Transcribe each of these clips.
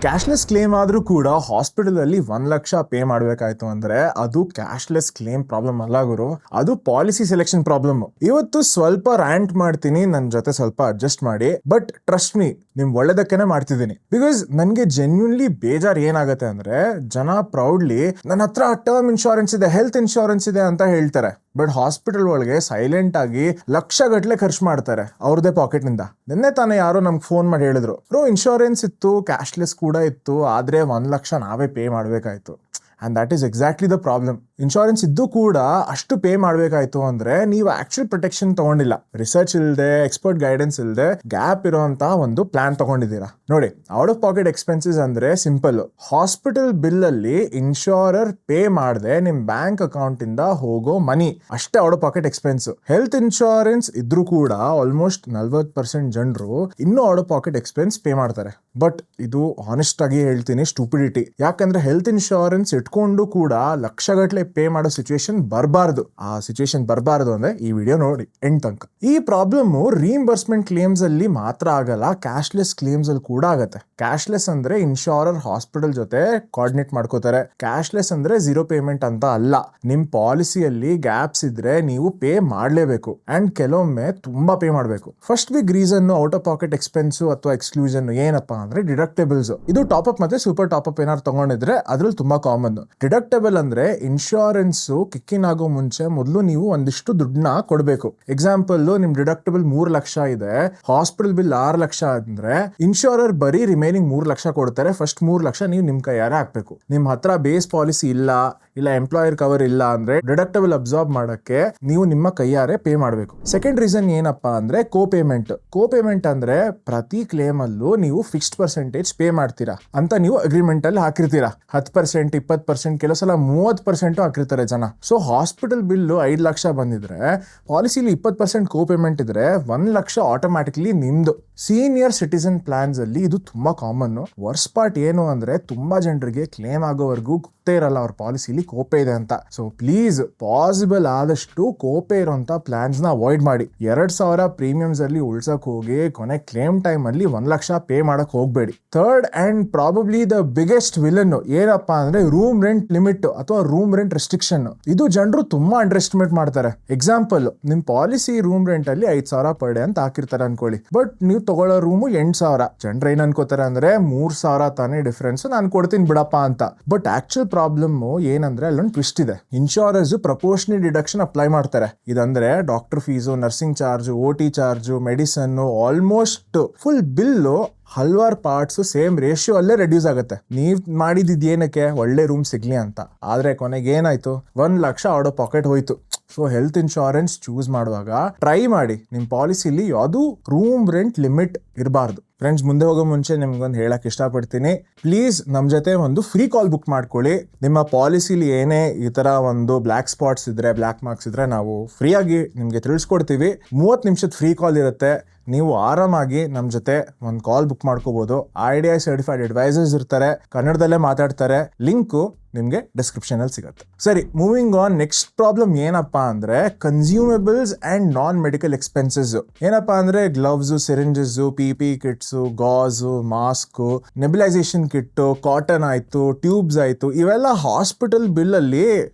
Cashless claim ಆದ್ರೂ ಕೂಡ hospital ಅಲ್ಲಿ 1 ಲಕ್ಷ ಪೇ ಮಾಡ್ಬೇಕಾಯ್ತು ಅಂದ್ರೆ ಅದು ಕ್ಯಾಶ್ಲೆಸ್ ಕ್ಲೇಮ್ ಪ್ರಾಬ್ಲಮ್ ಅಲ್ಲ ಗುರು, ಅದು ಪಾಲಿಸಿ ಸೆಲೆಕ್ಷನ್ ಪ್ರಾಬ್ಲಮ್. ಇವತ್ತು ಸ್ವಲ್ಪ ರ್ಯಾಂಟ್ ಮಾಡ್ತೀನಿ, ನನ್ನ ಜೊತೆ ಸ್ವಲ್ಪ ಅಡ್ಜಸ್ಟ್ ಮಾಡಿ, ಬಟ್ ಟ್ರಸ್ಟ್ ಮೀ, ನಿಮ್ ಒಳ್ಳೇದಕ್ಕೇನೆ ಮಾಡ್ತಿದ್ದೀನಿ. ಬಿಕಾಸ್ ನನ್ಗೆ ಜೆನ್ಯೂನ್ಲಿ ಬೇಜಾರ್ ಏನಾಗತ್ತೆ ಅಂದ್ರೆ, ಜನ ಪ್ರೌಡ್ಲಿ ನನ್ನ ಹತ್ರ ಟರ್ಮ್ ಇನ್ಶೂರೆನ್ಸ್ ಇದೆ, ಹೆಲ್ತ್ ಇನ್ಶೂರೆನ್ಸ್ ಇದೆ ಅಂತ ಹೇಳ್ತಾರೆ. ಬಟ್ ಹಾಸ್ಪಿಟಲ್ ಒಳಗೆ ಸೈಲೆಂಟ್ ಆಗಿ ಲಕ್ಷ ಗಟ್ಲೆ ಖರ್ಚು ಮಾಡ್ತಾರೆ ಅವ್ರದೇ ಪಾಕೆಟ್ ನಿಂದ. ನಿನ್ನೆ ತಾನೇ ಯಾರೋ ನಮ್ಗೆ ಫೋನ್ ಮಾಡಿ ಹೇಳಿದ್ರು, ಬ್ರೋ ಇನ್ಶೂರೆನ್ಸ್ ಇತ್ತು, ಕ್ಯಾಶ್ಲೆಸ್ ಕೂಡ ಇತ್ತು, ಆದ್ರೆ 1 ಲಕ್ಷ ನಾವೇ ಪೇ ಮಾಡ್ಬೇಕಾಯ್ತು. And that is exactly the problem. Insurance ಇದ್ದು ಕೂಡ ಅಷ್ಟು ಪೇ ಮಾಡಬೇಕಾಯ್ತು ಅಂದ್ರೆ ನೀವು ಆಕ್ಚುಲ್ ಪ್ರೊಟೆಕ್ಷನ್ ತಗೊಂಡಿಲ್ಲ, ರಿಸರ್ಚ್ ಇಲ್ಲದೆ, ಎಕ್ಸ್ಪರ್ಟ್ ಗೈಡೆನ್ಸ್ ಇಲ್ಲದೆ, ಗ್ಯಾಪ್ ಇರೋಂತ ಒಂದು ಪ್ಲಾನ್ ತಗೊಂಡಿದ್ದೀರಾ. ನೋಡಿ, ಔಟ್ ಆಫ್ ಪಾಕೆಟ್ ಎಕ್ಸ್ಪೆನ್ಸಸ್ ಅಂದ್ರೆ ಸಿಂಪಲ್. ಹಾಸ್ಪಿಟಲ್ ಬಿಲ್ ಅಲ್ಲಿ ಇನ್ಶೂರರ್ ಪೇ ಮಾಡದೆ ನಿಮ್ ಬ್ಯಾಂಕ್ ಅಕೌಂಟ್ ಇಂದ ಹೋಗೋ ಮನಿ ಅಷ್ಟೇ out of pocket expense. Health insurance ಇದ್ರೂ ಕೂಡ ಆಲ್ಮೋಸ್ಟ್ 40% ಜನರು ಇನ್ನೂ out of pocket expense pay ಮಾಡ್ತಾರೆ. ಬಟ್ ಇದು ಆನೆಸ್ಟ್ ಆಗಿ ಹೇಳ್ತೀನಿ, ಸ್ಟೂಪಿಡಿಟಿ. ಯಾಕಂದ್ರೆ ಹೆಲ್ತ್ ಇನ್ಶೂರೆನ್ಸ್ ಇಟ್ಕೊಂಡು ಕೂಡ ಲಕ್ಷಗಟ್ಲೆ ಪೇ ಮಾಡೋ ಸಿಚುವೇಶನ್ ಬರಬಾರ್ದು. ಆ ಸಿಚುವೇಶನ್ ಬರಬಾರ್ದು ಅಂದ್ರೆ ಈ ವಿಡಿಯೋ ನೋಡಿ ಎಂಡ್ ತನಕ. ಈ ಪ್ರಾಬ್ಲಮ್ ರೀಇಂಬರ್ಸ್ಮೆಂಟ್ ಕ್ಲೇಮ್ಸ್ ಅಲ್ಲಿ ಮಾತ್ರ ಆಗಲ್ಲ, ಕ್ಯಾಶ್ಲೆಸ್ ಕ್ಲೇಮ್ಸ್ ಅಲ್ಲಿ ಕೂಡ ಆಗತ್ತೆ. ಕ್ಯಾಶ್ಲೆಸ್ ಅಂದ್ರೆ ಇನ್ಶೂರರ್ ಹಾಸ್ಪಿಟಲ್ ಜೊತೆ ಕೋಆರ್ಡಿನೇಟ್ ಮಾಡ್ಕೋತಾರೆ. ಕ್ಯಾಶ್ಲೆಸ್ ಅಂದ್ರೆ ಝೀರೋ ಪೇಮೆಂಟ್ ಅಂತ ಅಲ್ಲ. ನಿಮ್ ಪಾಲಿಸಿಯಲ್ಲಿ ಗ್ಯಾಪ್ಸ್ ಇದ್ರೆ ನೀವು ಪೇ ಮಾಡ್ಲೇಬೇಕು, ಅಂಡ್ ಕೆಲವೊಮ್ಮೆ ತುಂಬಾ ಪೇ ಮಾಡ್ಬೇಕು. First big reason out of pocket expense ಅಥವಾ ಎಕ್ಸ್ಕ್ಲೂಷನ್ ಏನಪ್ಪಾ ಅಂದ್ರೆ ಡಿಡಕ್ಟೇಬಲ್ಸ್. ಇದು ಟಾಪ್ ಅಪ್ ಮತ್ತೆ ಸೂಪರ್ ಟಾಪ್ ಅಪ್ ಏನಾದ್ರು ತಗೊಂಡಿದ್ರೆ ಅದ್ರಲ್ಲಿ ತುಂಬಾ ಕಾಮನ್. ಡಿಡಕ್ಟೇಬಲ್ ಅಂದ್ರೆ ಇನ್ಶೂರೆನ್ಸ್ ಕಿಕ್ಕಿನ್ ಆಗೋ ಮುಂಚೆ ಮೊದಲು ನೀವು ಒಂದಿಷ್ಟು ದುಡ್ಡನ್ನ ಕೊಡಬೇಕು. ಎಕ್ಸಾಂಪಲ್, ನಿಮ್ ಡಿಡಕ್ಟೇಬಲ್ 3 ಲಕ್ಷ ಇದೆ, ಹಾಸ್ಪಿಟಲ್ ಬಿಲ್ 6 ಲಕ್ಷ ಅಂದ್ರೆ ಇನ್ಶೂರರ್ ಬರೀ ರಿಮೈನಿಂಗ್ 3 ಲಕ್ಷ ಕೊಡ್ತಾರೆ. ಫಸ್ಟ್ 3 ಲಕ್ಷ ನೀವು ನಿಮ್ ಕೈಯಾರೆ ಹಾಕ್ಬೇಕು. ನಿಮ್ ಹತ್ರ ಬೇಸ್ ಪಾಲಿಸಿ ಇಲ್ಲ ಎಂಪ್ಲಾಯರ್ ಕವರ್ ಇಲ್ಲ ಅಂದ್ರೆ ಡಿಡಕ್ಟೇಬಲ್ ಅಬ್ಸಾರ್ಬ್ ಮಾಡಕ್ಕೆ ನೀವು ನಿಮ್ಮ ಕೈಯಾರೆ ಪೇ ಮಾಡಬೇಕು. ಸೆಕೆಂಡ್ ರೀಸನ್ ಏನಪ್ಪಾ ಅಂದ್ರೆ ಕೋ ಪೇಮೆಂಟ್ ಅಂದ್ರೆ ಪ್ರತಿ ಕ್ಲೇಮ್ ಅಲ್ಲೂ ನೀವು ಫಿಕ್ಸ್ಡ್ ಪರ್ಸೆಂಟೇಜ್ ಪೇ ಮಾಡ್ತೀರಾ ಅಂತ ನೀವು ಅಗ್ರಿಮೆಂಟ್ ಅಲ್ಲಿ ಹಾಕಿರ್ತೀರಾ. 10%, 20%, ಕೆಲವು ಸಲ 30% ಹಾಕಿರ್ತಾರೆ ಜನ. ಸೊ ಹಾಸ್ಪಿಟಲ್ ಬಿಲ್ 5 ಲಕ್ಷ ಬಂದಿದ್ರೆ ಪಾಲಿಸಿಲಿ 20% ಕೋ ಪೇಮೆಂಟ್ ಇದ್ರೆ 1 ಲಕ್ಷ ಆಟೋಮ್ಯಾಟಿಕ್ಲಿ ನಿಮ್ದು. ಸೀನಿಯರ್ ಸಿಟಿಸನ್ ಪ್ಲಾನ್ಸ್ ಅಲ್ಲಿ ಇದು ತುಂಬಾ ಕಾಮನ್. ವರ್ಸ್ ಪಾರ್ಟ್ ಏನು ಅಂದ್ರೆ ತುಂಬಾ ಜನರಿಗೆ ಕ್ಲೇಮ್ ಆಗೋವರೆಗೂ ಗೊತ್ತೇ ಇರಲ್ಲ ಅವ್ರ ಪಾಲಿಸಿಲಿ ಕೋಪೆ ಇದೆ ಅಂತ. ಸೊ ಪ್ಲೀಸ್ ಪಾಸಿಬಲ್ ಆದಷ್ಟು ಕೋಪೆ ಇರೋಂತ ಪ್ಲಾನ್ಸ್ ನ ಅವಾಯ್ಡ್ ಮಾಡಿ. 2,000 ಪ್ರೀಮಿಯಮ್ಸ್ ಅಲ್ಲಿ ಉಳ್ಸಕ್ ಹೋಗಿ ಕೊನೆ ಕ್ಲೇಮ್ ಟೈಮ್ ಅಲ್ಲಿ 1 ಲಕ್ಷ ಪೇ ಮಾಡಕ್ ಹೋಗ್ಬೇಡಿ. Third and probably the biggest villain ಏನಪ್ಪಾ ಅಂದ್ರೆ ರೂಮ್ ರೆಂಟ್ ಲಿಮಿಟ್ ಅಥವಾ ರೂಮ್ ರೆಂಟ್ ರೆಸ್ಟ್ರಿಕ್ಷನ್. ಇದು ಜನರು ತುಂಬಾ ಅಂಡರ್ ಎಸ್ಟಿಮೇಟ್ ಮಾಡ್ತಾರೆ. ಎಕ್ಸಾಂಪಲ್, ನಿಮ್ ಪಾಲಿಸಿ ರೂಮ್ ರೆಂಟ್ ಅಲ್ಲಿ 5,000 ಪರ್ ಡೇ ಅಂತ ಹಾಕಿರ್ತಾರೆ ಅನ್ಕೊಳ್ಳಿ, ಬಟ್ ನೀವು ತಗೊಳ್ಳೋ ರೂಮು 8,000. ಜನರು ಏನ್ ಅನ್ಕೋತಾರೆ ಅಂದ್ರೆ 3,000 ತಾನೇ ಡಿಫರೆನ್ಸ್, ನಾನು ಕೊಡ್ತೀನಿ ಬಿಡಪ್ಪ ಅಂತ. ಬಟ್ ಆಕ್ಚುಲ್ ಪ್ರಾಬ್ಲಮ್ ಏನಂದ್ರೆ ಅಲ್ಲೊಂದು ಟ್ವಿಸ್ಟ್ ಇದೆ. ಇನ್ಶೂರರ್ಸ್ ಪ್ರಪೋರ್ಷನಲ್ ಡಿಡಕ್ಷನ್ ಅಪ್ಲೈ ಮಾಡ್ತಾರೆ. ಇದಂದ್ರೆ doctor fees, nursing charge, OT charge, medicine, almost full bill ಹಲವಾರು ಪಾರ್ಟ್ಸ್ ಸೇಮ್ ರೇಷಿಯೋ ಅಲ್ಲೇ ರೆಡ್ಯೂಸ್ ಆಗುತ್ತೆ. ನೀವ್ ಮಾಡಿದ್ದೇನಕ್ಕೆ, ಒಳ್ಳೆ ರೂಮ್ ಸಿಗ್ಲಿ ಅಂತ. ಆದ್ರೆ ಕೊನೆಗೆ ಏನಾಯ್ತು, 1 ಲಕ್ಷ ಔಟ್ ಆಫ್ ಪಾಕೆಟ್ ಹೋಯ್ತು. ಸೊ ಹೆಲ್ತ್ ಇನ್ಶೂರೆನ್ಸ್ ಚೂಸ್ ಮಾಡುವಾಗ ಟ್ರೈ ಮಾಡಿ ನಿಮ್ ಪಾಲಿಸಿಲಿ ಯಾವುದು ರೂಮ್ ರೆಂಟ್ ಲಿಮಿಟ್ ಇರಬಾರ್ದು. ಫ್ರೆಂಡ್ಸ್, ಮುಂದೆ ಹೋಗೋ ಮುಂಚೆ ನಿಮ್ಗೊಂದು ಹೇಳಕ್ ಇಷ್ಟಪಡ್ತೀನಿ, ಪ್ಲೀಸ್ ನಮ್ ಜೊತೆ ಒಂದು ಫ್ರೀ ಕಾಲ್ ಬುಕ್ ಮಾಡ್ಕೊಳ್ಳಿ. ನಿಮ್ಮ ಪಾಲಿಸಿಲಿ ಏನೇ ಈ ತರ ಒಂದು ಬ್ಲ್ಯಾಕ್ ಸ್ಪಾಟ್ಸ್ ಇದ್ರೆ, ಬ್ಲ್ಯಾಕ್ ಮಾರ್ಕ್ಸ್ ಇದ್ರೆ ನಾವು ಫ್ರೀ ಆಗಿ ನಿಮ್ಗೆ ತಿಳಿಸ್ಕೊಡ್ತೀವಿ. 30 ನಿಮಿಷದ ಫ್ರೀ ಕಾಲ್ ಇರುತ್ತೆ. ನೀವು ಆರಾಮಾಗಿ ನಮ್ ಜೊತೆ ಒಂದು ಕಾಲ್ ಬುಕ್ ಮಾಡ್ಕೋಬಹುದು. IDI ಸರ್ಟಿಫೈಡ್ ಅಡ್ವೈಸರ್ಸ್ ಇರ್ತಾರೆ, ಕನ್ನಡದಲ್ಲೇ ಮಾತಾಡ್ತಾರೆ. ಲಿಂಕು ನಿಮ್ಗೆ ಡಿಸ್ಕ್ರಿಪ್ಷನ್ ಅಲ್ಲಿ ಸಿಗುತ್ತೆ. ಸರಿ, ಮೂವಿಂಗ್ ಆನ್. ನೆಕ್ಸ್ಟ್ ಪ್ರಾಬ್ಲಮ್ ಏನಪ್ಪಾ ಅಂದ್ರೆ consumables and non medical expenses. ಏನಪ್ಪಾ ಅಂದ್ರೆ gloves, syringes, PP kits, gauze, mask, nebulisation kit, cotton ಆಯ್ತು, ಟ್ಯೂಬ್ಸ್ ಆಯ್ತು, ಇವೆಲ್ಲ ಹಾಸ್ಪಿಟಲ್ ಬಿಲ್ ಅಲ್ಲಿ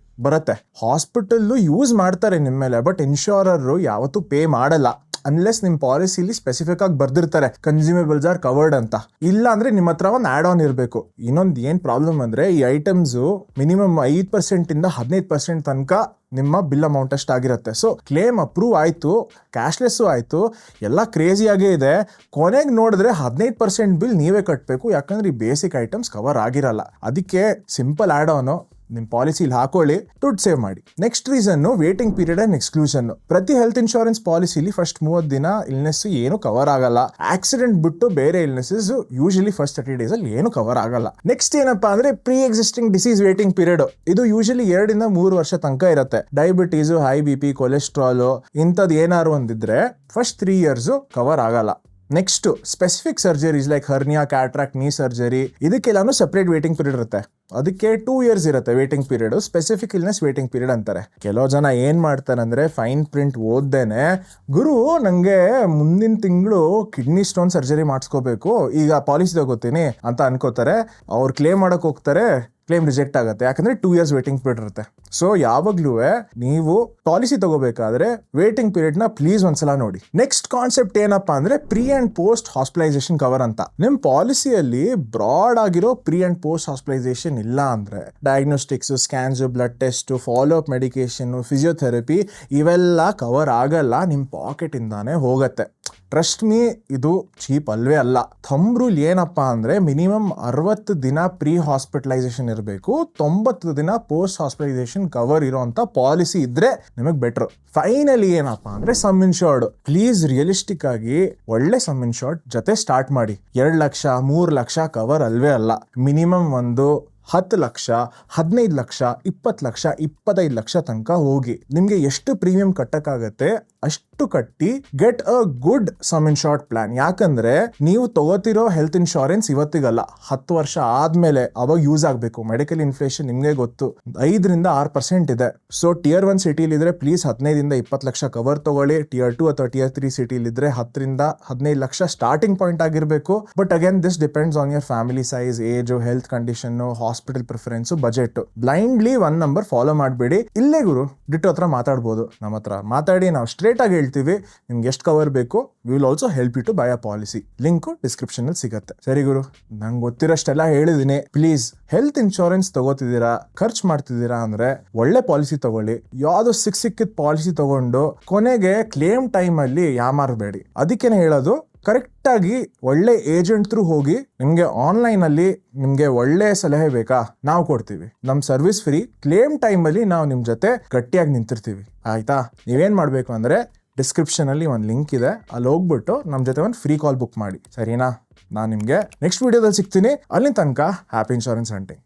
ಬರುತ್ತೆ. ಹಾಸ್ಪಿಟಲ್ ಯೂಸ್ ಮಾಡ್ತಾರೆ ನಿಮ್ಮ ಮೇಲೆ, ಬಟ್ ಇನ್ಶೂರರ್ ಯಾವತ್ತೂ ಪೇ ಮಾಡಲ್ಲ ಅನ್ಲೆಸ್ ನಿಮ್ ಪಾಲಿಸಿಲಿ ಸ್ಪೆಸಿಫಿಕ್ ಆಗಿ ಬರ್ದಿರ್ತಾರೆ ಕನ್ಸ್ಯೂಮಬಲ್ಸ್ ಆರ್ ಕವರ್ಡ್ ಅಂತ. ಇಲ್ಲ ಅಂದ್ರೆ ನಿಮ್ಮ ಹತ್ರ ಒಂದು ಆಡ್ ಆನ್ ಇರಬೇಕು. ಇನ್ನೊಂದು ಏನ್ ಪ್ರಾಬ್ಲಮ್ ಅಂದ್ರೆ ಈ ಐಟಮ್ಸ್ ಮಿನಿಮಮ್ 5% ಇಂದ 15% ತನಕ ನಿಮ್ಮ ಬಿಲ್ ಅಮೌಂಟ್ ಅಷ್ಟು ಆಗಿರುತ್ತೆ. ಸೊ ಕ್ಲೇಮ್ ಅಪ್ರೂವ್ ಆಯ್ತು, ಕ್ಯಾಶ್ಲೆಸ್ ಆಯ್ತು, ಎಲ್ಲ ಕ್ರೇಜಿಯಾಗೇ ಇದೆ. ಕೊನೆಗೆ ನೋಡಿದ್ರೆ 15% ಬಿಲ್ ನೀವೇ ಕಟ್ಟಬೇಕು, ಯಾಕಂದ್ರೆ ಈ ಬೇಸಿಕ್ ಐಟಮ್ಸ್ ಕವರ್ ಆಗಿರಲ್ಲ. ಅದಕ್ಕೆ ಸಿಂಪಲ್ ಆಡ್ ಆನ್ ನಿಮ್ ಪಾಲಿಸಿಲಿ ಹಾಕೊಳ್ಳಿ, ದುಡ್ಡು ಸೇವ್ ಮಾಡಿ. Next reason waiting period and exclusion. ಪ್ರತಿ ಹೆಲ್ತ್ ಇನ್ಶೂರೆನ್ಸ್ ಪಾಲಿಸಿಲಿ ಫಸ್ಟ್ 30 ದಿನ ಇಲ್ನೆಸ್ ಏನು ಕವರ್ ಆಗಲ್ಲ. ಆಕ್ಸಿಡೆಂಟ್ ಬಿಟ್ಟು ಬೇರೆ ಇಲ್ನೆಸಸ್ ಯೂಶಲಿ ಫಸ್ಟ್ 30 ಡೇಸ್ ಅಲ್ಲಿ ಏನು ಕವರ್ ಆಗಲ್ಲ. ನೆಕ್ಸ್ಟ್ ಏನಪ್ಪಾ ಅಂದ್ರೆ pre existing disease waiting period. ಇದು ಯೂಶಲಿ 2 ಇಂದ 3 ವರ್ಷ ತನಕ ಇರುತ್ತೆ. ಡಯಾಬಿಟೀಸ್, ಹೈ BP, ಕೊಲೆಸ್ಟ್ರಾಲ್ ಇಂಥದ್ದು ಏನಾರು ಒಂದಿದ್ರೆ ಫಸ್ಟ್ 3 ಇಯರ್ಸ್ ಕವರ್ ಆಗಲ್ಲ. Next specific surgeries like hernia, cataract, ನೀ ಸರ್ಜರಿ, ಇದಕ್ಕೆಲ್ಲಾನು ಸಪ್ರೇಟ್ ವೇಟಿಂಗ್ ಪೀರಿಯಡ್ ಇರುತ್ತೆ. ಅದಕ್ಕೆ 2 years ಇರುತ್ತೆ waiting period. Specific illness waiting period ಅಂತಾರೆ. ಕೆಲವು ಜನ ಏನ್ ಮಾಡ್ತಾರೆ ಅಂದ್ರೆ ಫೈನ್ ಪ್ರಿಂಟ್ ಓದ್ದೇನೆ, ಗುರು ನಂಗೆ ಮುಂದಿನ ತಿಂಗಳು ಕಿಡ್ನಿ ಸ್ಟೋನ್ ಸರ್ಜರಿ ಮಾಡಿಸ್ಕೋಬೇಕು, ಈಗ ಪಾಲಿಸಿ ತಗೋತೀನಿ ಅಂತ ಅನ್ಕೋತಾರೆ. ಅವ್ರು ಕ್ಲೇಮ್ ಮಾಡಕ್ ಹೋಗ್ತಾರೆ, ಕ್ಲೇಮ್ ರಿಜೆಕ್ಟ್ ಆಗುತ್ತೆ, ಯಾಕಂದ್ರೆ 2 years ವೇಟಿಂಗ್ ಪೀರಿಯಡ್ ಇರುತ್ತೆ. ಸೊ ಯಾವಾಗ್ಲೂ ನೀವು ಪಾಲಿಸಿ ತಗೋಬೇಕಾದ್ರೆ ವೇಟಿಂಗ್ ಪೀರಿಯಡ್ ನ ಪ್ಲೀಸ್ ಒಂದ್ಸಲ ನೋಡಿ. ನೆಕ್ಸ್ಟ್ ಕಾನ್ಸೆಪ್ಟ್ ಏನಪ್ಪಾ ಅಂದ್ರೆ pre and post hospitalisation cover ಅಂತ. ನಿಮ್ ಪಾಲಿಸಿಯಲ್ಲಿ ಬ್ರಾಡ್ ಆಗಿರೋ ಪ್ರೀ ಅಂಡ್ ಪೋಸ್ಟ್ ಹಾಸ್ಪಿಟಲೈಸೇಷನ್ ಇಲ್ಲ ಅಂದ್ರೆ diagnostics, scans, blood test, follow up medication, physiotherapy ಇವೆಲ್ಲ ಕವರ್ ಆಗಲ್ಲ, ನಿಮ್ ಪಾಕೆಟ್ ಇಂದಾನೆ ಹೋಗತ್ತೆ. ಟ್ರಸ್ಟ್ ಮೀ, ಇದು ಚೀಪ್ ಅಲ್ವೇ ಅಲ್ಲ. ಥಂಬ್ ರೂಲ್ ಏನಪ್ಪಾ ಅಂದ್ರೆ ಮಿನಿಮಮ್ 60 ದಿನ ಪ್ರೀ ಹಾಸ್ಪಿಟಲೈಸೇಷನ್ ಇರಬೇಕು, 90 ದಿನ ಪೋಸ್ಟ್ ಹಾಸ್ಪಿಟಲೈಸೇಷನ್ ಕವರ್ ಇರೋಂತ ಪಾಲಿಸಿ ಇದ್ರೆ ನಿಮಗೆ ಬೆಟರ್. ಫೈನಲಿ ಏನಪ್ಪಾ ಅಂದ್ರೆ ಸಮ್ ಇನ್ಶೋರ್ಡ್. ಪ್ಲೀಸ್ ರಿಯಲಿಸ್ಟಿಕ್ ಆಗಿ ಒಳ್ಳೆ ಸಮ್ ಇನ್ಶೋರ್ಡ್ ಜೊತೆ ಸ್ಟಾರ್ಟ್ ಮಾಡಿ. 2 ಲಕ್ಷ 3 ಲಕ್ಷ ಕವರ್ ಅಲ್ವೇ ಅಲ್ಲ. ಮಿನಿಮಮ್ ಒಂದು 10 ಲಕ್ಷ, 15 ಲಕ್ಷ, 20 ಲಕ್ಷ, 25 ಲಕ್ಷ ತನಕ ಹೋಗಿ ನಿಮ್ಗೆ ಎಷ್ಟು ಪ್ರೀಮಿಯಂ ಕಟ್ಟಕ್ಕಾಗತ್ತೆ ಅಷ್ಟು ಕಟ್ಟಿ get a good sum insured plan. ಯಾಕಂದ್ರೆ ನೀವು ತಗೋತಿರೋ ಹೆಲ್ತ್ ಇನ್ಶೂರೆನ್ಸ್ ಇವತ್ತಿಗಲ್ಲ, 10 ವರ್ಷ ಆದ್ಮೇಲೆ ಅವಾಗ ಯೂಸ್ ಆಗ್ಬೇಕು. ಮೆಡಿಕಲ್ ಇನ್ಫ್ಲೇಷನ್ ನಿಮ್ಗೆ ಗೊತ್ತು 5-6% ಇದೆ. ಸೊ Tier 1 ಸಿಟಿಲಿ ಇದ್ರೆ ಪ್ಲೀಸ್ 15-20 ಲಕ್ಷ ಕವರ್ ತಗೊಳ್ಳಿ. Tier 2 ಅಥವಾ Tier 3 ಸಿಟಿಲಿ ಇದ್ರೆ 10-15 ಲಕ್ಷ ಸ್ಟಾರ್ಟಿಂಗ್ ಪಾಯಿಂಟ್ ಆಗಿರ್ಬೇಕು. But again this depends on your family size, age, health condition, hospital preference, budget. Blindly 1 number follow ಮಾಡಬೇಡಿ. ಇಲ್ಲೇ ಗುರು ಡಿಟೋ ಹತ್ರ ಮಾತಾಡ್ಬೋದು, ನಮ್ಮ ಹತ್ರ ಮಾತಾಡಿ ನಾವು ಸ್ಟ್ರೇಟ್ ಆಗಿ ಹೇಳ್ತೀವಿ ನಿಮ್ಗೆ ಎಷ್ಟು ಕವರ್ ಬೇಕು. We will also help you to buy a policy. Link description ಅಲ್ಲಿ ಸಿಗುತ್ತೆ. ಸರಿ ಗುರು, ನಂಗೆ ಗೊತ್ತಿರೋಷ್ಟೆಲ್ಲ ಹೇಳಿದೀನಿ. ಪ್ಲೀಸ್ ಹೆಲ್ತ್ ಇನ್ಶೂರೆನ್ಸ್ ತಗೋತಿದ್ದೀರಾ, ಖರ್ಚು ಮಾಡ್ತಿದ್ದೀರಾ ಅಂದ್ರೆ ಒಳ್ಳೆ ಪಾಲಿಸಿ ತಗೊಳ್ಳಿ. ಯಾವ್ದು ಸಿಕ್ಕಿದ ಪಾಲಿಸಿ ತಗೊಂಡು ಕೊನೆಗೆ ಕ್ಲೇಮ್ ಟೈಮ್ ಅಲ್ಲಿ ಯಾಮಾರಬೇಡಿ. ಅದಕ್ಕೇನೆ ಹೇಳೋದು, ಕರೆಕ್ಟ್ ಆಗಿ ಒಳ್ಳೆ ಏಜೆಂಟ್ ಥ್ರೂ ಹೋಗಿ. ನಿಮ್ಗೆ ಆನ್ಲೈನ್ ಅಲ್ಲಿ ನಿಮ್ಗೆ ಒಳ್ಳೆ ಸಲಹೆ ಬೇಕಾ, ನಾವು ಕೊಡ್ತೀವಿ. ನಮ್ ಸರ್ವಿಸ್ ಫ್ರೀ. ಕ್ಲೇಮ್ ಟೈಮ್ ಅಲ್ಲಿ ನಾವು ನಿಮ್ ಜೊತೆ ಗಟ್ಟಿಯಾಗಿ ನಿಂತಿರ್ತೀವಿ. ಆಯ್ತಾ? ನೀವೇನ್ ಮಾಡ್ಬೇಕು ಅಂದ್ರೆ ಡಿಸ್ಕ್ರಿಪ್ಷನ್ ಅಲ್ಲಿ ಒಂದು ಲಿಂಕ್ ಇದೆ, ಅಲ್ಲಿ ಹೋಗ್ಬಿಟ್ಟು ನಮ್ ಜೊತೆ ಒಂದು ಫ್ರೀ ಕಾಲ್ ಬುಕ್ ಮಾಡಿ. ಸರಿನಾ? ನಾನು ನಿಮ್ಗೆ ನೆಕ್ಸ್ಟ್ ವಿಡಿಯೋದಲ್ಲಿ ಸಿಗ್ತೀನಿ. ಅಲ್ಲಿ ತನಕ ಹ್ಯಾಪಿ ಇನ್ಶೂರೆನ್ಸ್ ಹಂಟಿಂಗ್.